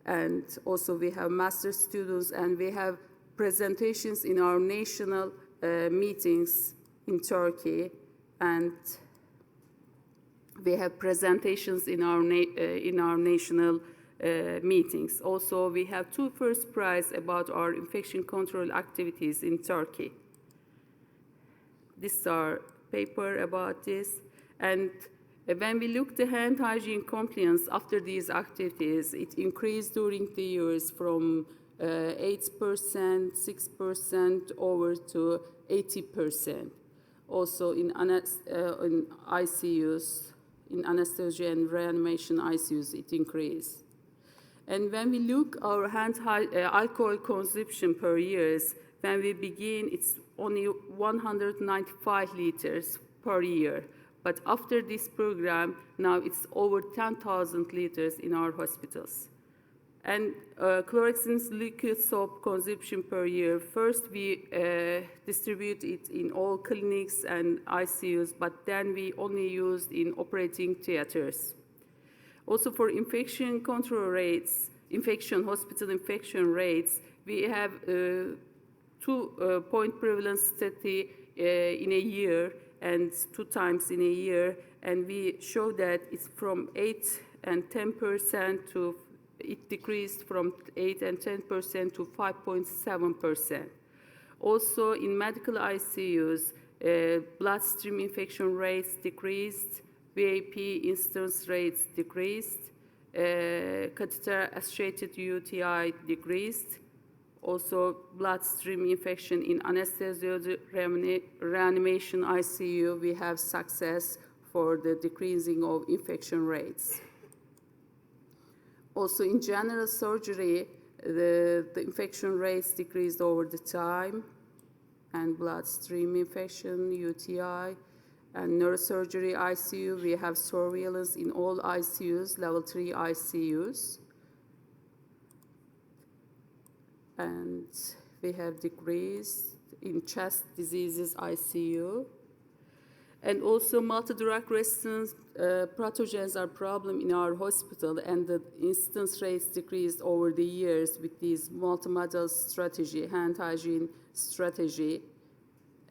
S5: And also, we have master students, and we have presentations in our national meetings in Turkey. And We have presentations in our national meetings. Also, we have 2 first prize about our infection control activities in Turkey. This is our paper about this. And when we look the hand hygiene compliance after these activities, it increased during the years from 8%, 6% over to 80%. Also in ICUs, in anesthesia and reanimation ICUs, it increased. And when we look our alcohol consumption per year, when we begin, it's only 195 liters per year. But after this program, now it's over 10,000 liters in our hospitals. And Chlorhexidine liquid soap consumption per year, first we distribute it in all clinics and ICUs, but then we only used in operating theaters. Also for infection control rates, hospital infection rates, we have 2-point prevalence study in a year and 2 times in a year, and we show that it's from 8 and 10% to, it decreased from 8 and 10% to 5.7%. Also in medical ICUs, bloodstream infection rates decreased, VAP incidence rates decreased, catheter-associated UTI decreased. Also, bloodstream infection in anesthesia reanimation ICU, we have success for the decreasing of infection rates. Also, in general surgery, the infection rates decreased over the time, and bloodstream infection, UTI, and neurosurgery ICU, we have surveillance in all ICUs, level 3 ICUs. And we have decreased in chest diseases ICU. And also multi-drug resistant pathogens are a problem in our hospital, and the incidence rates decreased over the years with this multimodal strategy, hand hygiene strategy.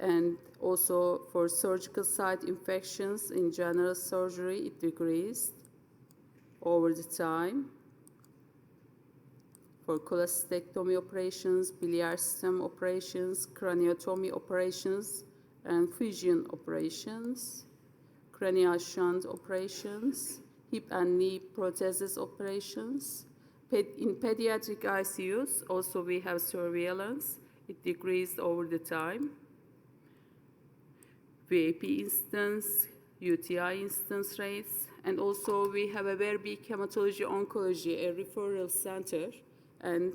S5: And also for surgical site infections in general surgery, it decreased over the time. For cholecystectomy operations, biliary system operations, craniotomy operations, and fusion operations, cranial shunt operations, hip and knee prosthesis operations. In pediatric ICUs, also we have surveillance. It decreased over the time. VAP instance, UTI instance rates, and also we have a very big hematology oncology, a referral center, and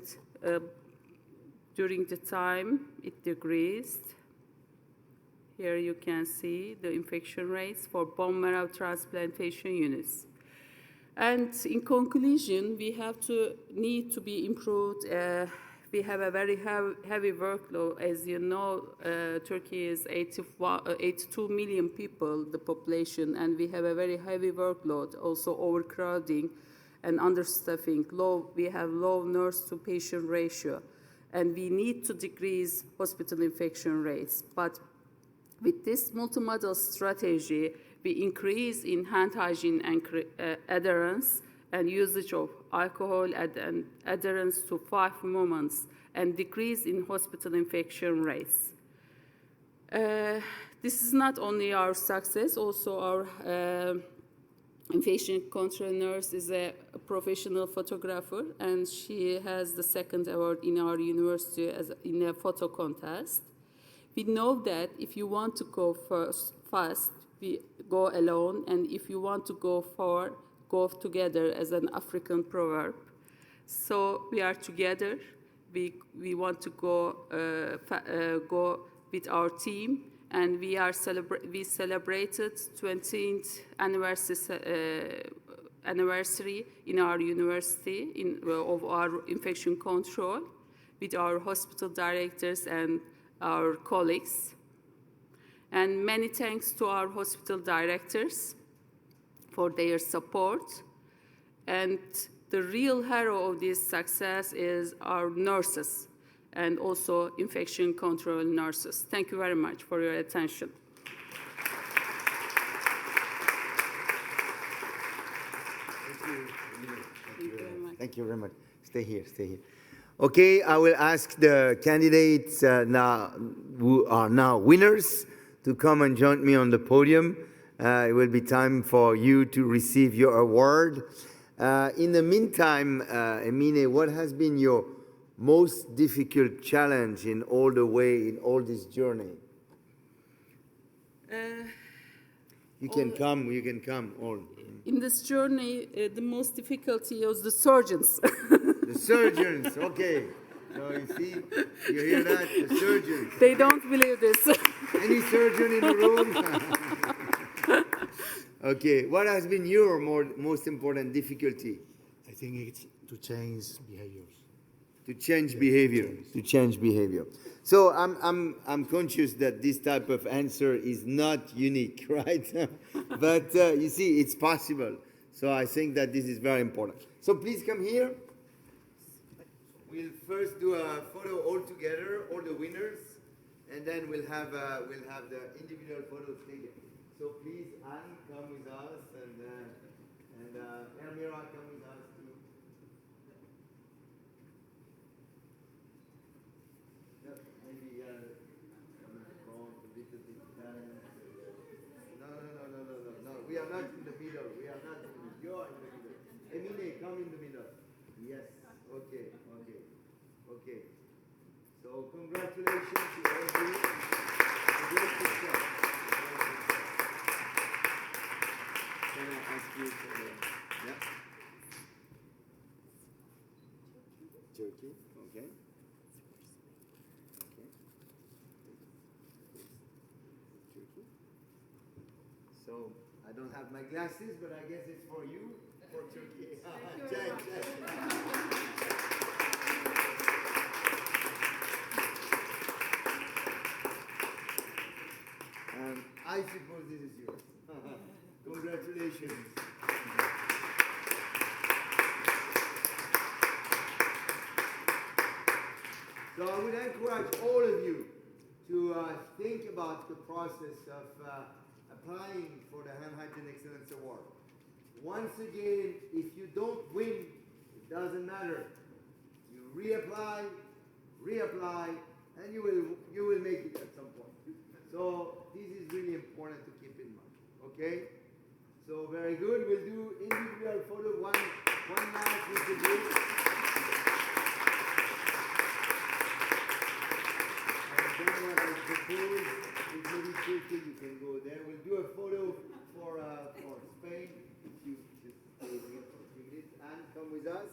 S5: during the time it decreased. Here you can see the infection rates for bone marrow transplantation units. And in conclusion, we need to be improved. We have a very heavy workload. As you know, Turkey is 82 million people, the population, and we have a very heavy workload, also overcrowding and understaffing. We have low nurse-to-patient ratio, and we need to decrease hospital infection rates. But with this multimodal strategy, we increase in hand hygiene and adherence and usage of alcohol and adherence to 5 moments, and decrease in hospital infection rates. This is not only our success, also our infection control nurse is a professional photographer, and she has the 2nd award in our university in a photo contest. We know that if you want to go fast, we go alone, and if you want to go far, go together, as an African proverb. So we are together. We want to go with our team, and we celebrated 20th anniversary in our university of our infection control with our hospital directors and our colleagues. And many thanks to our hospital directors for their support. And the real hero of this success is our nurses, and also infection control nurses. Thank you very much for your attention.
S1: you.
S5: Thank you very much.
S1: Thank you very much. Stay here, stay here. Okay, I will ask the candidates now who are now winners to come and join me on the podium. It will be time for you to receive your award. In the meantime, Emine, what has been your most difficult challenge in all the way, in all this journey? You can come all.
S5: In this journey, the most difficulty was the surgeons.
S1: The surgeons, okay. So you see, you hear that? The surgeons.
S5: They don't believe this.
S1: Any surgeon in the room? Okay, what has been your most important difficulty?
S4: I think it's to change behaviors.
S1: To change behavior. To change behavior. So I'm conscious that this type of answer is not unique, right? But you see, it's possible. So I think that this is very important. So please come here. We'll first do a photo all together, all the winners, and then we'll have the individual photos taken. So please, Anne, come with us, and Elmira, come with us too. Maybe come in front a little bit. No. We are not in the middle. We are not in the middle. You are in the middle. Emine, come in the middle. Yes. Okay. So congratulations to all of you. Great success. Can I ask you for yeah? Turkey. Okay. Turkey. So I don't have my glasses, but I guess it's for you, for Turkey. I suppose this is yours. Congratulations. So I would encourage all of you to think about the process of applying for the Hand Hygiene Excellence Award. Once again, if you don't win, it doesn't matter. You reapply, and you will make it at some point. So this is really important to keep in mind. Okay? So very good. We'll do individual photo one last with the group. And then what I propose is maybe Turkey, you can go there. We'll do a photo for Spain. If you just stay here for a few minutes and come with us,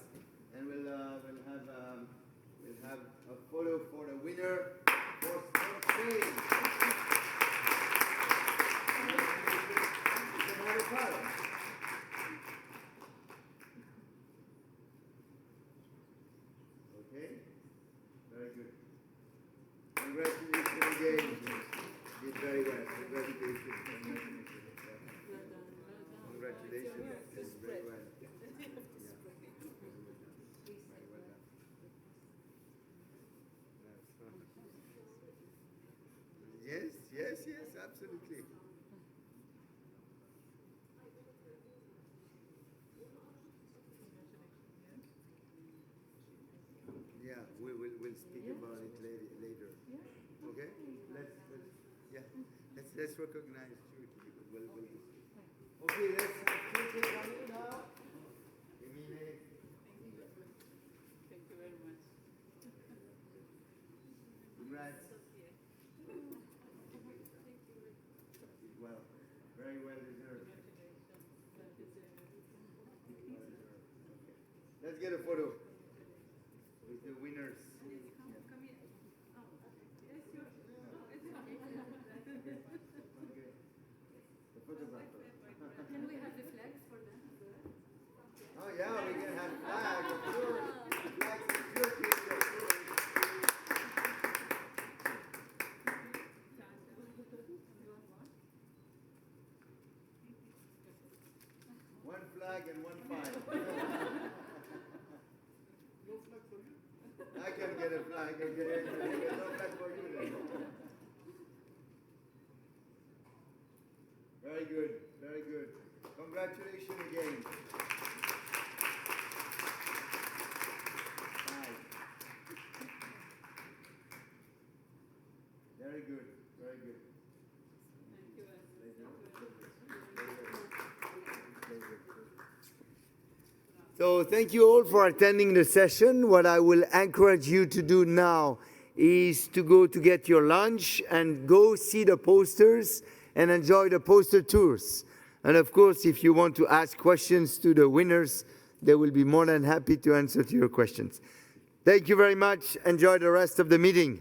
S1: and we'll have a photo for the winner for Spain. Okay, very good. Congratulations again. You did very well. Congratulations. Congratulations. You did very well. Yes, absolutely. Yeah, we'll speak about it later. Okay? Let's recognize Turkey. We'll okay, let's have Turkey coming now. Emine.
S5: Thank you very much.
S1: Congrats. Well, very well deserved. Let's get a photo with the winners. The photographer.
S3: Can we have the flags for them?
S1: Oh yeah, we can have flags, of course. Flags in Turkey, of course. One flag and one file.
S4: No flag for you?
S1: I can get a flag. Okay. No flag for you then. Very good. Congratulations again. So thank you all for attending the session. What I will encourage you to do now is to go to get your lunch and go see the posters and enjoy the poster tours. And of course, if you want to ask questions to the winners, they will be more than happy to answer to your questions. Thank you very much. Enjoy the rest of the meeting.